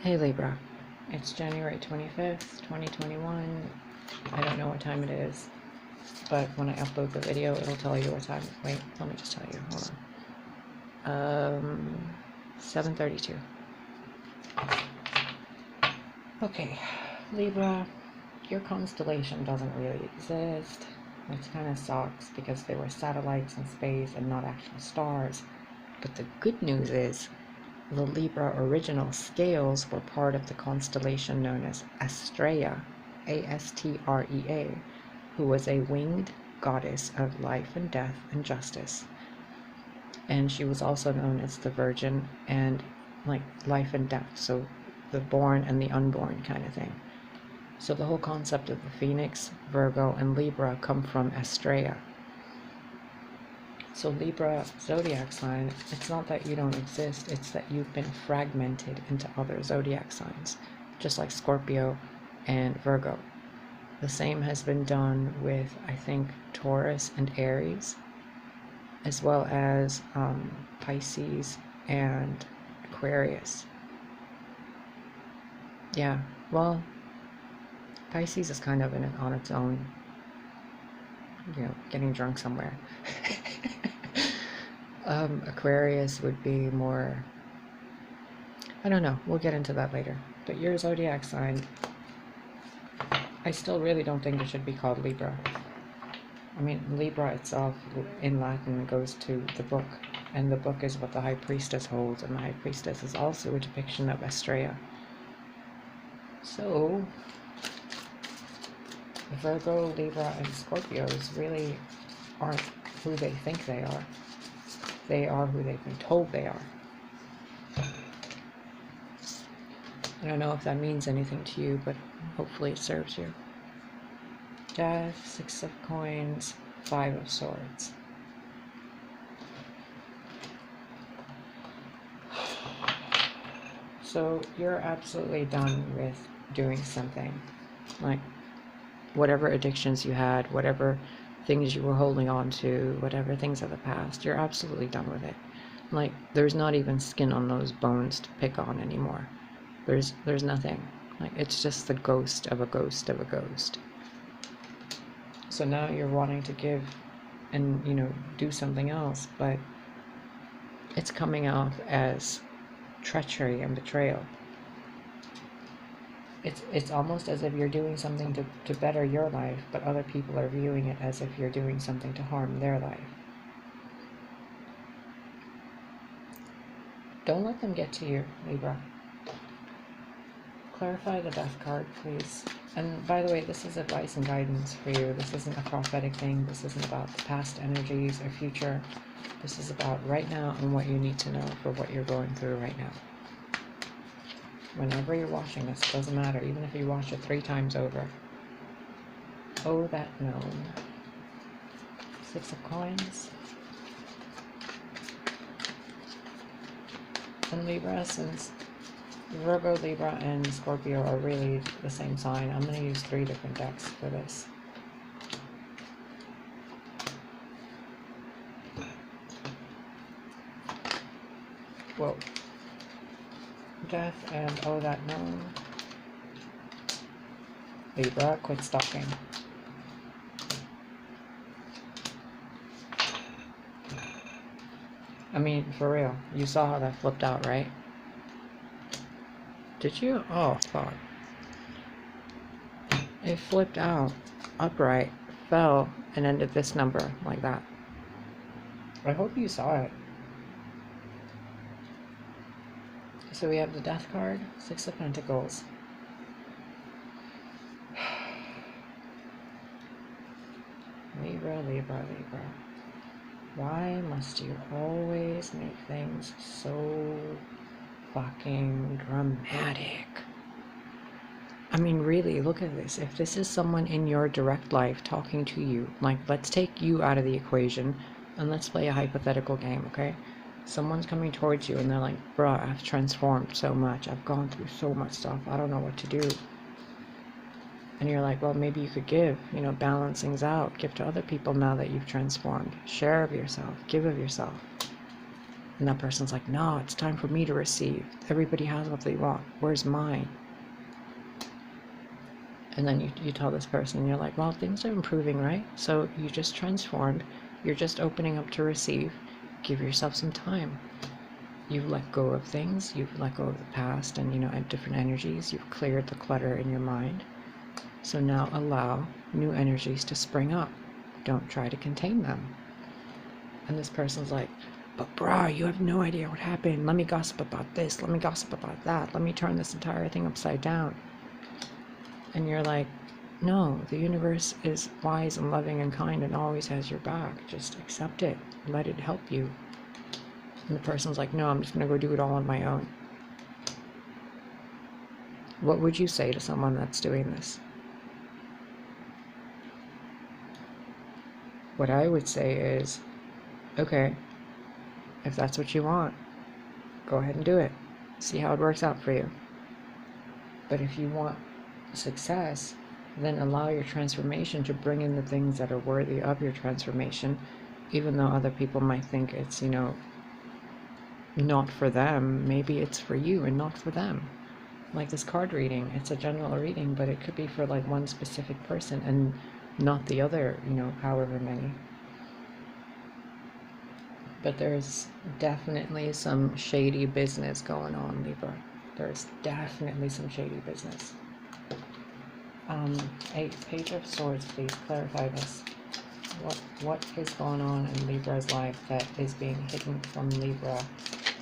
Hey Libra, it's January 25th, 2021. I don't know what time it is, but when I upload the video, it'll tell you what time. Wait, let me just tell you. Hold on. 7:32. Okay, Libra, your constellation doesn't really exist, which kind of sucks because they were satellites in space and not actual stars. But the good news is, the Libra original scales were part of the constellation known as Astrea, Astrea, who was a winged goddess of life and death and justice. And she was also known as the Virgin and like life and death, so the born and the unborn kind of thing. So the whole concept of the Phoenix, Virgo, and Libra come from Astrea. So Libra zodiac sign, it's not that you don't exist, it's that you've been fragmented into other zodiac signs, just like Scorpio and Virgo. The same has been done with, I think, Taurus and Aries, as well as Pisces and Aquarius. Yeah, well, Pisces is kind of on its own, getting drunk somewhere. Aquarius would be more, I don't know, we'll get into that later. But your zodiac sign, I still really don't think it should be called Libra. I mean, Libra itself in Latin goes to the book, and the book is what the High Priestess holds, and the High Priestess is also a depiction of Astrea. So, Virgo, Libra, and Scorpios really aren't who they think they are. They are who they've been told they are. I don't know if that means anything to you, but hopefully it serves you. Death, 6 of Coins, 5 of Swords. So you're absolutely done with doing something. Like, whatever addictions you had, whatever things you were holding on to, whatever things of the past, you're absolutely done with it. Like, there's not even skin on those bones to pick on anymore. There's nothing. Like, it's just the ghost of a ghost of a ghost. So now you're wanting to give and, do something else, but it's coming off as treachery and betrayal. It's almost as if you're doing something to better your life, but other people are viewing it as if you're doing something to harm their life. Don't let them get to you, Libra. Clarify the death card, please. And by the way, this is advice and guidance for you. This isn't a prophetic thing. This isn't about the past energies or future. This is about right now and what you need to know for what you're going through right now. Whenever you're watching this, it doesn't matter, even if you watch it 3 times over. Oh, that gnome. 6 of Coins. And Libra, since Virgo, Libra, and Scorpio are really the same sign, I'm going to use 3 different decks for this. Whoa. Death and oh, that gnome. Libra, quit stalking. I mean, for real, you saw how that flipped out, right? Did you? Oh, fuck. It flipped out, upright, fell, and ended this number, like that. I hope you saw it. So we have the Death card, 6 of Pentacles. Libra, Libra, Libra. Why must you always make things so fucking dramatic? I mean, really, look at this. If this is someone in your direct life talking to you, like, let's take you out of the equation and let's play a hypothetical game, okay? Someone's coming towards you and they're like, bruh, I've transformed so much. I've gone through so much stuff. I don't know what to do. And you're like, well, maybe you could give, balance things out. Give to other people now that you've transformed. Share of yourself. Give of yourself. And that person's like, no, it's time for me to receive. Everybody has what they want. Where's mine? And then you tell this person, you're like, well, things are improving, right? So you just transformed. You're just opening up to receive. Give yourself some time. You've let go of things. You've let go of the past and, different energies. You've cleared the clutter in your mind. So now allow new energies to spring up. Don't try to contain them. And this person's like, but brah, you have no idea what happened. Let me gossip about this. Let me gossip about that. Let me turn this entire thing upside down. And you're like, no, the universe is wise and loving and kind and always has your back. Just accept it. Let it help you. And the person's like, no, I'm just going to go do it all on my own. What would you say to someone that's doing this? What I would say is, okay, if that's what you want, go ahead and do it. See how it works out for you. But if you want success, then allow your transformation to bring in the things that are worthy of your transformation, even though other people might think it's, not for them. Maybe it's for you and not for them. Like this card reading, it's a general reading, but it could be for like one specific person and not the other, however many. But there's definitely some shady business going on, Libra. There's definitely some shady business. Page of Swords, please clarify this. What is going on in Libra's life that is being hidden from Libra,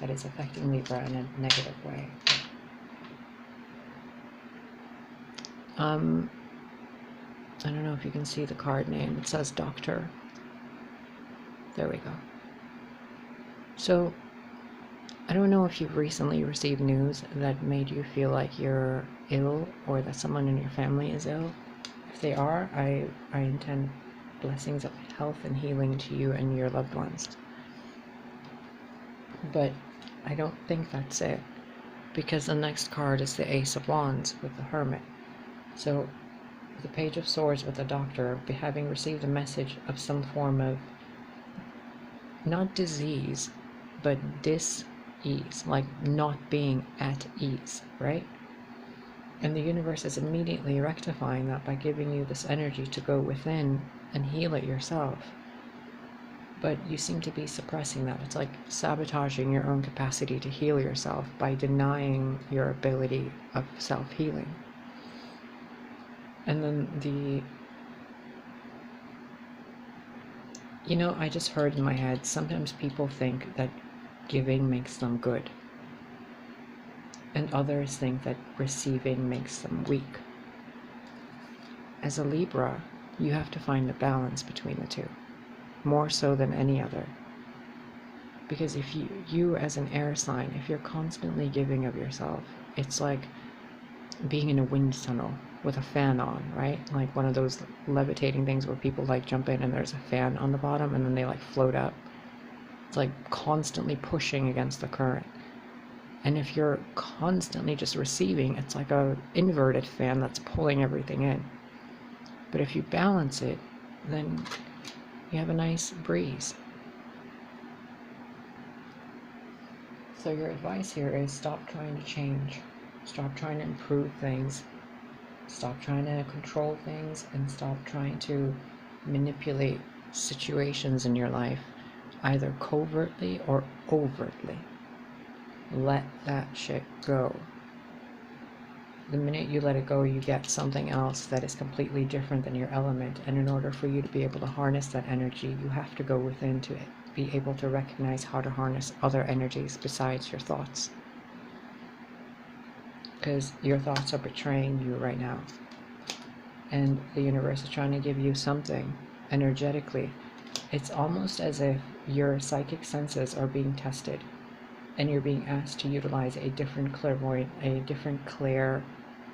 that is affecting Libra in a negative way? I don't know if you can see the card name. It says Doctor. There we go. So, I don't know if you've recently received news that made you feel like you're ill or that someone in your family is ill. If they are, I intend blessings of health and healing to you and your loved ones. But I don't think that's it, because the next card is the Ace of Wands with the Hermit. So the Page of Swords with the Doctor, having received a message of some form of, not disease, but dis-ease, like not being at ease, right? And the universe is immediately rectifying that by giving you this energy to go within and heal it yourself. But you seem to be suppressing that. It's like sabotaging your own capacity to heal yourself by denying your ability of self-healing. And then I just heard in my head, sometimes people think that giving makes them good, and others think that receiving makes them weak. As a Libra, you have to find a balance between the two, more so than any other. Because if you as an air sign, if you're constantly giving of yourself, it's like being in a wind tunnel with a fan on, right? Like one of those levitating things where people like jump in and there's a fan on the bottom and then they like float up. It's like constantly pushing against the current. And if you're constantly just receiving, it's like a inverted fan that's pulling everything in. But if you balance it, then you have a nice breeze. So your advice here is stop trying to change. Stop trying to improve things. Stop trying to control things, and stop trying to manipulate situations in your life, either covertly or overtly. Let that shit go. The minute you let it go, you get something else that is completely different than your element. And in order for you to be able to harness that energy, you have to go within to be able to recognize how to harness other energies besides your thoughts. Because your thoughts are betraying you right now. And the universe is trying to give you something energetically. It's almost as if your psychic senses are being tested, and you're being asked to utilize a different clairvoyant, a different clair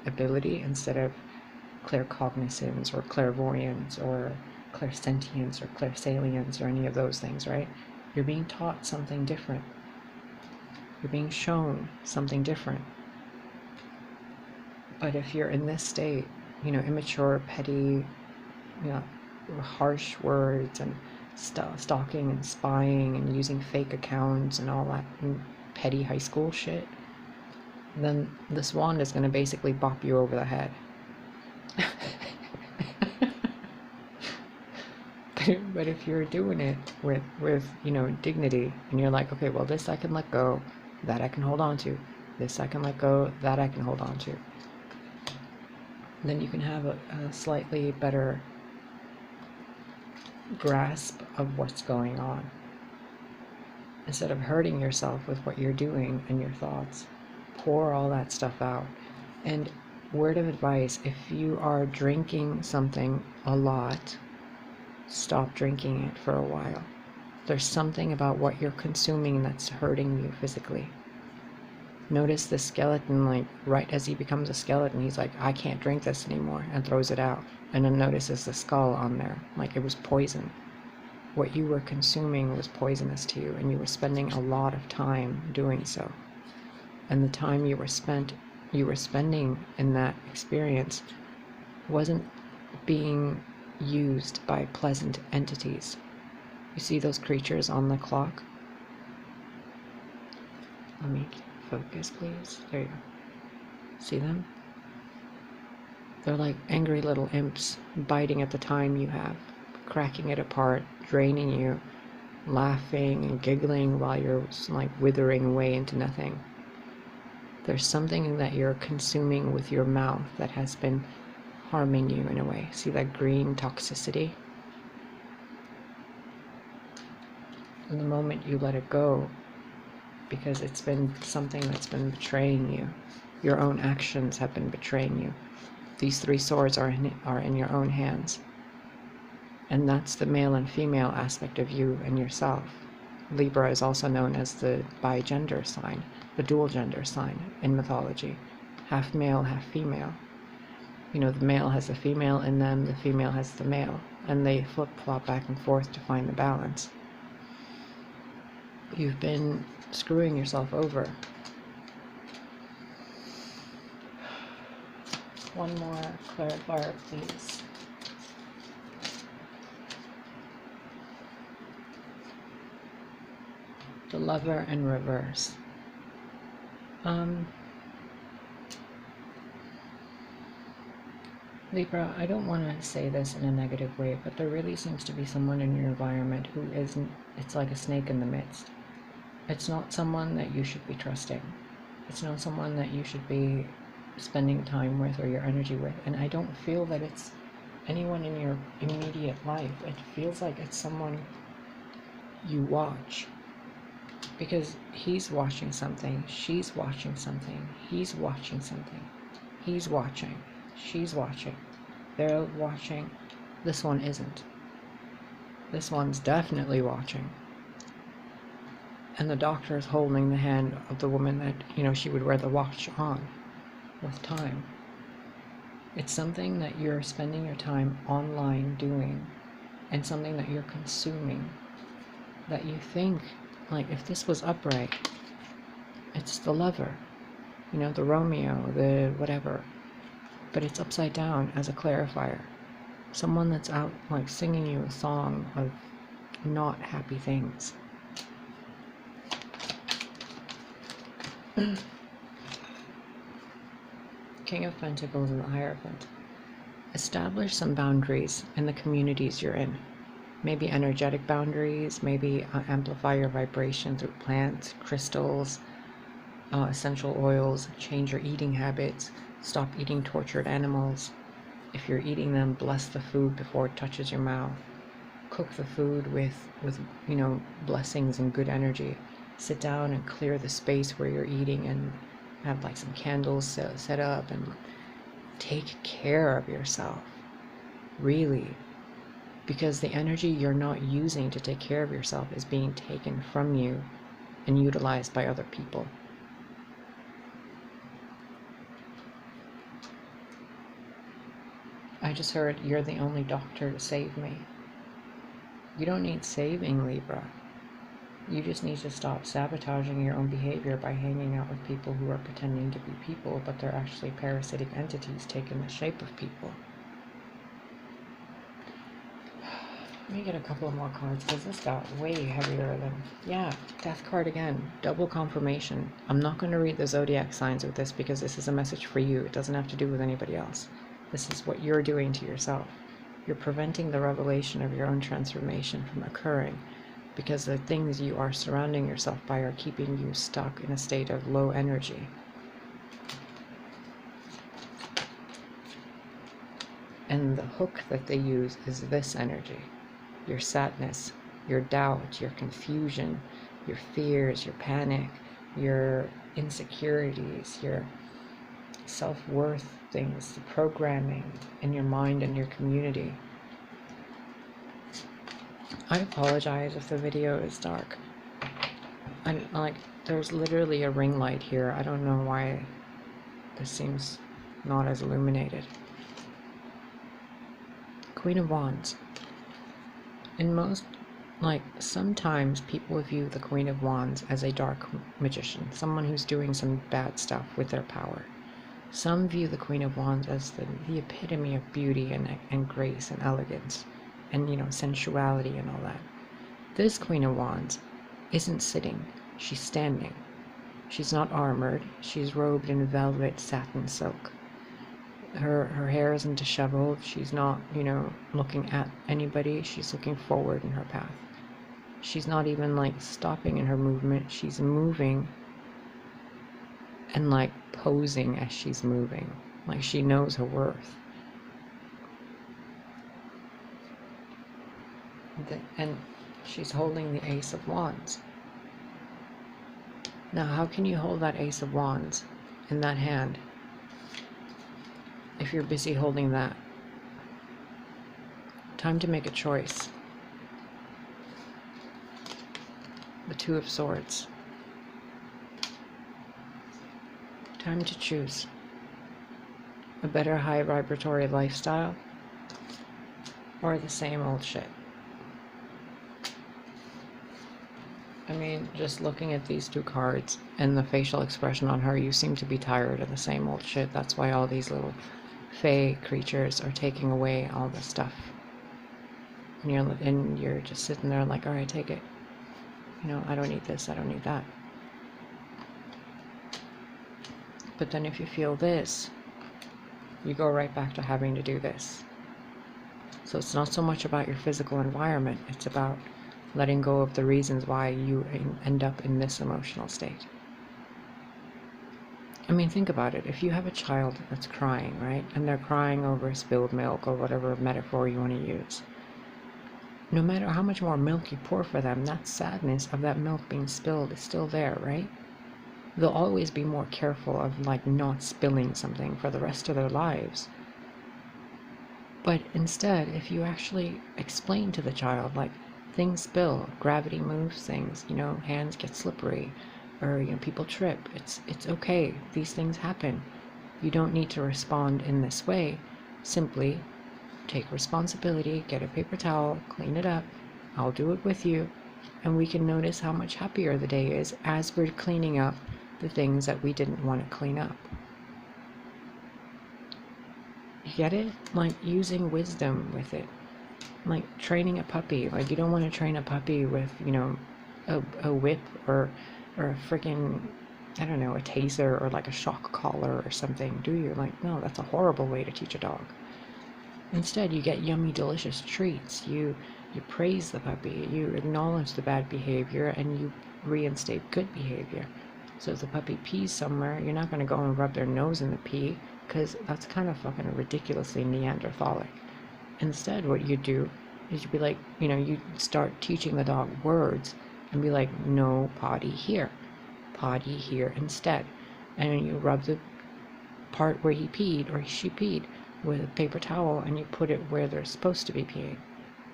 ability instead of claircognizance or clairvoyance or clairsentience or clairsalience or any of those things, right? You're being taught something different. You're being shown something different. But if you're in this state, immature, petty, harsh words and stalking and spying and using fake accounts and all that petty high school shit, then this wand is going to basically bop you over the head. But if you're doing it with you know, dignity, and you're like, okay, well, this I can let go, that I can hold on to, this I can let go, that I can hold on to, then you can have a slightly better grasp of what's going on. Instead of hurting yourself with what you're doing and your thoughts, pour all that stuff out. And word of advice, if you are drinking something a lot, stop drinking it for a while. There's something about what you're consuming that's hurting you physically. Notice the skeleton, like right as he becomes a skeleton, he's like, I can't drink this anymore, and throws it out. And then notices the skull on there, like it was poison. What you were consuming was poisonous to you, and you were spending a lot of time doing so. And the time you were spending in that experience wasn't being used by pleasant entities. You see those creatures on the clock? Let me focus, please. There you go. See them? They're like angry little imps biting at the time you have, cracking it apart, draining you, laughing and giggling while you're like withering away into nothing. There's something that you're consuming with your mouth that has been harming you in a way. See that green toxicity? And the moment you let it go, because it's been something that's been betraying you, your own actions have been betraying you. These three swords are in your own hands. And that's the male and female aspect of you and yourself. Libra is also known as the bi-gender sign, the dual gender sign in mythology. Half male, half female. You know, the male has the female in them, the female has the male, and they flip-flop back and forth to find the balance. You've been screwing yourself over. One more clarifier, please. The Lover in reverse. Libra, I don't want to say this in a negative way, but there really seems to be someone in your environment who isn't, it's like a snake in the midst. It's not someone that you should be trusting. It's not someone that you should be spending time with or your energy with. And I don't feel that it's anyone in your immediate life. It feels like it's someone you watch. Because he's watching something, she's watching something, he's watching something, he's watching, she's watching, they're watching. This one isn't. This one's definitely watching. And the doctor is holding the hand of the woman that, you know, she would wear the watch on with time. It's something that you're spending your time online doing, and something that you're consuming, that you think, like, if this was upright, it's the lover, you know, the Romeo, the whatever, but it's upside down as a clarifier. Someone that's out, like, singing you a song of not happy things. King of Pentacles and the Hierophant. Establish some boundaries in the communities you're in. Maybe energetic boundaries, maybe amplify your vibration through plants, crystals, essential oils. Change your eating habits. Stop eating tortured animals. If you're eating them, bless the food before it touches your mouth. Cook the food with you know, blessings and good energy. Sit down and clear the space where you're eating, and have like some candles set up, and take care of yourself, really. Because the energy you're not using to take care of yourself is being taken from you and utilized by other people. I just heard, you're the only doctor to save me. You don't need saving, Libra. You just need to stop sabotaging your own behavior by hanging out with people who are pretending to be people, but they're actually parasitic entities taking the shape of people. Let me get a couple more cards because this got way heavier than... Yeah, Death card again. Double confirmation. I'm not going to read the zodiac signs with this because this is a message for you. It doesn't have to do with anybody else. This is what you're doing to yourself. You're preventing the revelation of your own transformation from occurring because the things you are surrounding yourself by are keeping you stuck in a state of low energy. And the hook that they use is this energy. Your sadness, your doubt, your confusion, your fears, your panic, your insecurities, your self-worth things, the programming in your mind and your community. I apologize if the video is dark. There's literally a ring light here. I don't know why this seems not as illuminated. Queen of Wands. Sometimes people view the Queen of Wands as a dark magician, someone who's doing some bad stuff with their power. Some view the Queen of Wands as the epitome of beauty and grace and elegance and, sensuality and all that. This Queen of Wands isn't sitting, she's standing. She's not armored, she's robed in velvet satin silk. Her hair isn't disheveled. She's not, looking at anybody. She's looking forward in her path. She's not even stopping in her movement. She's moving and posing as she's moving. She knows her worth. And she's holding the Ace of Wands. Now, how can you hold that Ace of Wands in that hand if you're busy holding that? Time to make a choice. The Two of Swords. Time to choose. A better high vibratory lifestyle or the same old shit. I mean, just looking at these two cards and the facial expression on her, you seem to be tired of the same old shit. That's why all these little fae creatures are taking away all the stuff. And you're just sitting there all right, take it. I don't need this, I don't need that. But then if you feel this, you go right back to having to do this. So it's not so much about your physical environment, it's about letting go of the reasons why you end up in this emotional state. I mean, think about it. If you have a child that's crying, right? And they're crying over spilled milk or whatever metaphor you want to use. No matter how much more milk you pour for them, that sadness of that milk being spilled is still there, right? They'll always be more careful of not spilling something for the rest of their lives. But instead, if you actually explain to the child, things spill, gravity moves things, hands get slippery, or people trip. It's okay. These things happen. You don't need to respond in this way. Simply take responsibility, get a paper towel, clean it up. I'll do it with you, and we can notice how much happier the day is as we're cleaning up the things that we didn't want to clean up. You get it? Using wisdom with it. Training a puppy. You don't want to train a puppy with, a whip or a freaking, I don't know, a taser or a shock collar or something, do you? No, that's a horrible way to teach a dog. Instead, you get yummy, delicious treats. You praise the puppy, you acknowledge the bad behavior, and you reinstate good behavior. So if the puppy pees somewhere, you're not going to go and rub their nose in the pee, because that's kind of fucking ridiculously Neanderthalic. Instead, what you do is you be you start teaching the dog words and be no potty here instead. And then you rub the part where he peed or she peed with a paper towel and you put it where they're supposed to be peeing.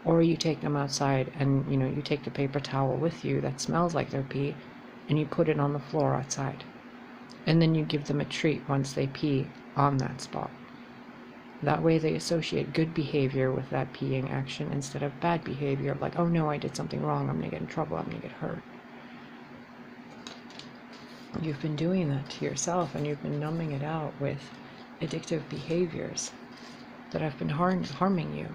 Or you take them outside and, you take the paper towel with you that smells like their pee and you put it on the floor outside. And then you give them a treat once they pee on that spot. That way they associate good behavior with that peeing action instead of bad behavior of oh no, I did something wrong, I'm going to get in trouble, I'm going to get hurt. You've been doing that to yourself and you've been numbing it out with addictive behaviors that have been harming you.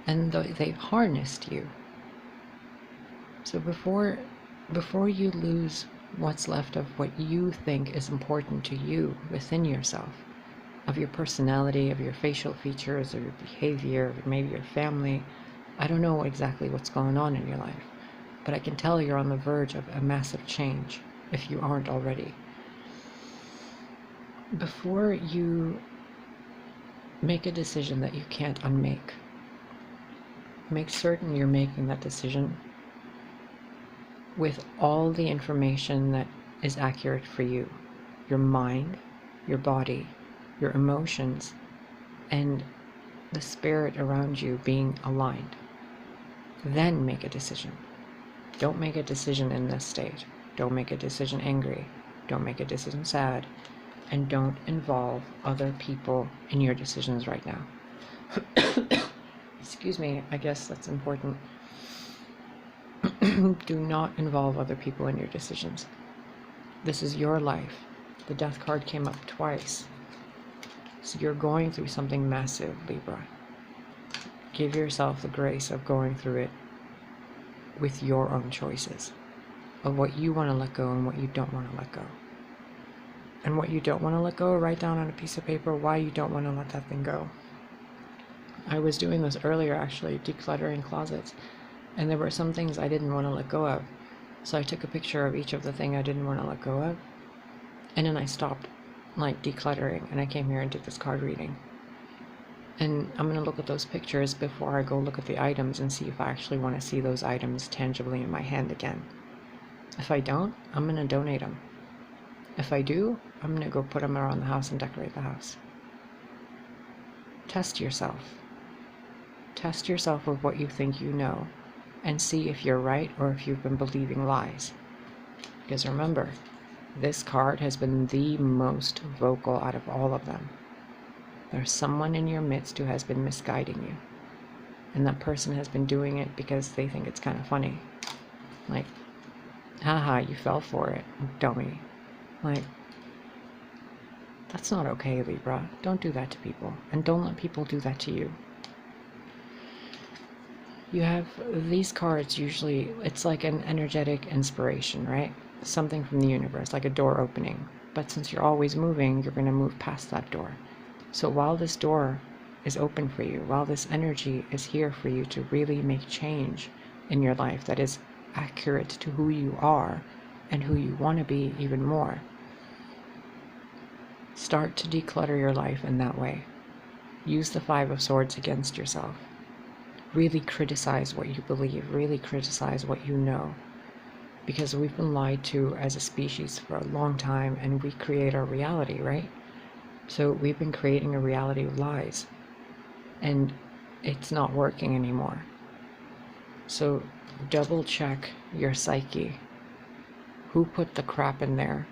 and they've harnessed you. So before you lose what's left of what you think is important to you within yourself, of your personality, of your facial features, of your behavior, of maybe your family, I don't know exactly what's going on in your life, but I can tell you're on the verge of a massive change if you aren't already. Before you make a decision that you can't unmake, make certain you're making that decision with all the information that is accurate for you, your mind, your body, your emotions, and the spirit around you being aligned. Then make a decision. Don't make a decision in this state. Don't make a decision angry. Don't make a decision sad. And don't involve other people in your decisions right now. Excuse me, I guess that's important. Do not involve other people in your decisions. This is your life. The death card came up twice. So you're going through something massive, Libra. Give yourself the grace of going through it with your own choices of what you want to let go and what you don't want to let go. And what you don't want to let go, write down on a piece of paper why you don't want to let that thing go. I was doing this earlier, actually, decluttering closets, and there were some things I didn't want to let go of. So I took a picture of each of the things I didn't want to let go of, and then I stopped decluttering, and I came here and did this card reading. And I'm going to look at those pictures before I go look at the items and see if I actually want to see those items tangibly in my hand again. If I don't, I'm going to donate them. If I do, I'm going to go put them around the house and decorate the house. Test yourself. Test yourself with what you think you know and see if you're right or if you've been believing lies. Because remember, this card has been the most vocal out of all of them. There's someone in your midst who has been misguiding you. And that person has been doing it because they think it's kind of funny. Like, haha, you fell for it, dummy. Like, that's not okay, Libra. Don't do that to people. And don't let people do that to you. You have these cards usually, it's like an energetic inspiration, right? Something from the universe, like a door opening. But since you're always moving, you're going to move past that door. So while this door is open for you, while this energy is here for you to really make change in your life that is accurate to who you are and who you want to be even more, start to declutter your life in that way. Use the Five of Swords against yourself. Really criticize what you believe. Really criticize what you know. Because we've been lied to as a species for a long time, and we create our reality, right? So we've been creating a reality of lies. And it's not working anymore. So double check your psyche. Who put the crap in there?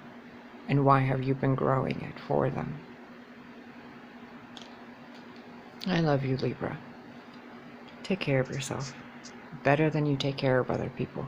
And why have you been growing it for them? I love you, Libra. Take care of yourself. Better than you take care of other people.